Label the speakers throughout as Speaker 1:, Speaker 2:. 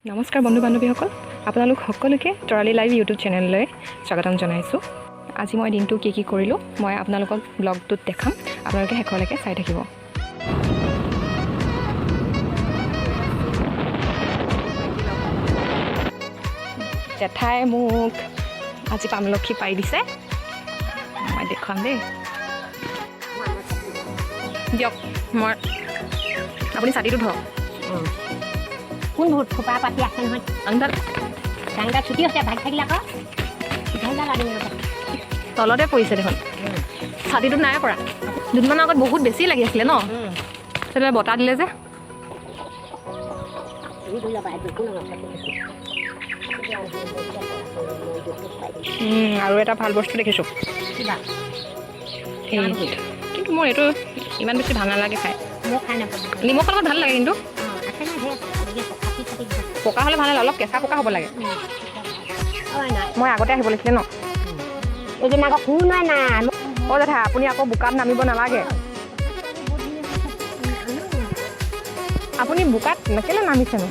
Speaker 1: নমস্কাৰ বন্ধু বান্ধৱীসকল, আপোনালোক সকলোকে তৰালি লাইভ ইউটিউব চেনেললৈ স্বাগতম জনাইছোঁ। আজি মই দিনটো কি কৰিলোঁ মই আপোনালোকক ব্লগটোত দেখাম, আপোনালোকে শেষলৈকে চাই থাকিব। জেঠাই মোক আজি পামলক্ষী পাই দিছে, মই দেখুৱাম দেই। দিয়ক মই আপুনি ছাতিটো ধৰক।
Speaker 2: কোন ভোট খোপা পাতি আছে নহয় আনদাল গাংগা ছুটি হৈছে ভাগ থাকিলে আকৌ
Speaker 1: তলতে পৰিছে দেখোন, ছাতিটো নাই পৰা। দুদিনমানৰ আগত বহুত বেছি লাগি আছিলে ন, তেতিয়া বতাহ দিলে যে। আৰু এটা ভাল বস্তু দেখিছোঁ, কিন্তু মোৰ এইটো ইমান বেছি ভাল নালাগে খাই। নিমখৰ লগত ভাল লাগে, কিন্তু পকা হ'লে ভাল নালাগে, অলপ কেঁচা পকা হ'ব লাগে। মই আগতে আহিব লাগিছিলে ন।
Speaker 2: এইদিন আকৌ কোনো নাই না
Speaker 1: অ' জেঠা আপুনি আকৌ বোকাত নামিব নালাগে। আপুনি বোকাত কেলৈ নামিছেনো,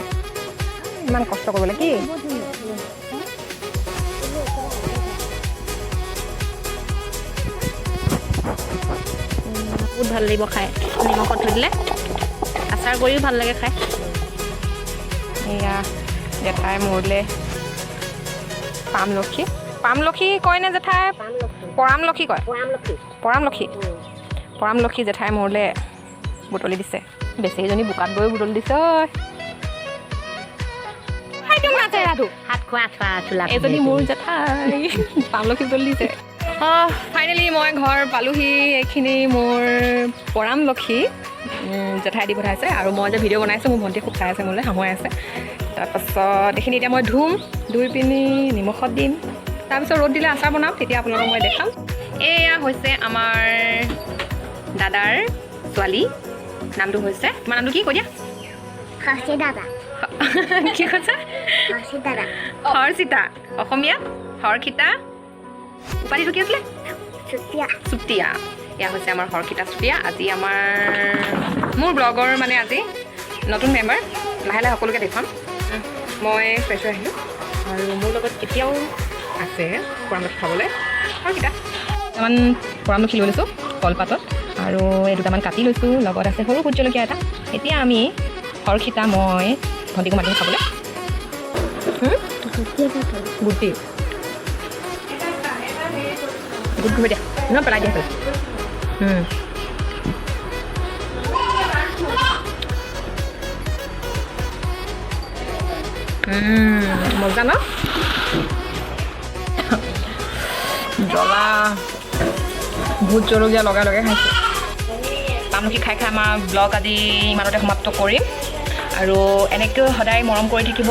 Speaker 1: ইমান কষ্ট কৰিবলৈ কি? বহুত ভাল লাগিব খাই, নিমখত থৈ দিলে। আচাৰ কৰিও ভাল লাগে খাই। এয়া জেঠাই মোৰলৈ পামলক্ষী, পামলক্ষী কয়নে জেঠাই? পৰামলক্ষী কয়, পৰামলক্ষী জেঠাই মোৰলৈ বুটলি দিছে। বেছিকেইজনী বোকাত গৈও বুটলি দিছে। এজনী মোৰ জেঠাই পামলক্ষী বুটলি দিছে। ফাইনেলি মই ঘৰ পালোহি। এইখিনি মোৰ পৰামলক্ষী জেঠাই দি পঠাইছে, আৰু মই যে ভিডিঅ' বনাইছোঁ মোৰ ভণ্টি খুব চাই আছে, মোলৈ হাঁহুৱাই আছে। তাৰপাছত এইখিনি এতিয়া মই ধুই পিনি নিমখত দিম, তাৰপিছত ৰ'দ দিলে আচাৰ বনাম, তেতিয়া আপোনালোকক মই দেখাম। এয়া হৈছে আমাৰ দাদাৰ ছোৱালী, নামটো হৈছে, তোমাৰ নামটো কি কৈ দিয়া? কি কৈছা? হৰ্ষিতা, অসমীয়াত হৰ্ষিতা, উপাধিটো কি আছিলে? চুতীয়া। এয়া হৈছে আমাৰ হৰ্ষিতা চুতীয়া। আজি মোৰ ব্লগৰ মানে আজি নতুন মেম্বাৰ, লাহে লাহে সকলোকে দেখুৱাম। মই ফ্ৰেছ হৈ আহিলোঁ, আৰু মোৰ লগত এতিয়াও আছে পৰামলক্ষী খাবলৈ। হৰ্ষিতা দুটামান পৰামলক্ষী লৈ লৈছোঁ কলপাতত, আৰু এই দুটামান কাটি লৈছোঁ, লগত আছে সৰু ভোট জলকীয়া এটা। এতিয়া আমি হৰ্ষিতা মই ভণ্টিকো মাতিম খাবলৈ। গুটি গুড ঘূৰি দিয়া ন, পেলাই দিয়া মজা ন, জ্বলা ভোট জলকীয়া লগাই খাইছোঁ। পামলক্ষী খাই আমাৰ ব্লগ আজি ইমানতে সমাপ্ত কৰিম, আৰু এনেকৈ সদায় মৰম কৰি থাকিব,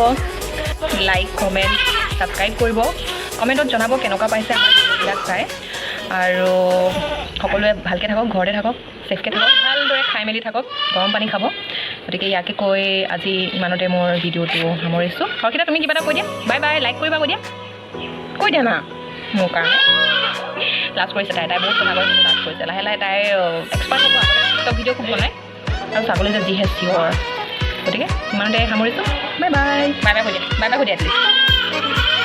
Speaker 1: লাইক কমেণ্ট ছাবস্ক্ৰাইব কৰিব, কমেণ্টত জনাব কেনেকুৱা পাইছে আমাৰ ভিডিঅ'বিলাক চাই। আৰু সকলোৱে ভালকৈ থাকক, ঘৰতে থাকক, ছেফকৈ থাকক, ভালদৰে খাই মেলি থাকক, গৰম পানী খাব। গতিকে ইয়াকে কৈ আজি ইমানতে মোৰ ভিডিঅ'টো সামৰিছোঁ। হৰ্ষিতা তুমি কিবা এটা কৈ দিয়া, বাই বাই, লাইক কৰিবা, কৈ দিয়া না মোৰ কাৰণে। লাজ কৰিছে তাই বহুত কথা কৈ লাজ কৰিছে। লাহে লাহে তাই এক্সপাৰ্ট হ'ব, আগতে ভিডিঅ' খুব বনায়, আৰু চাবলৈ যে যিহে চিয়ৰ। গতিকে ইমানতে সামৰিছোঁ, বাই বাই কৈ দিয়া, এটলিষ্ট।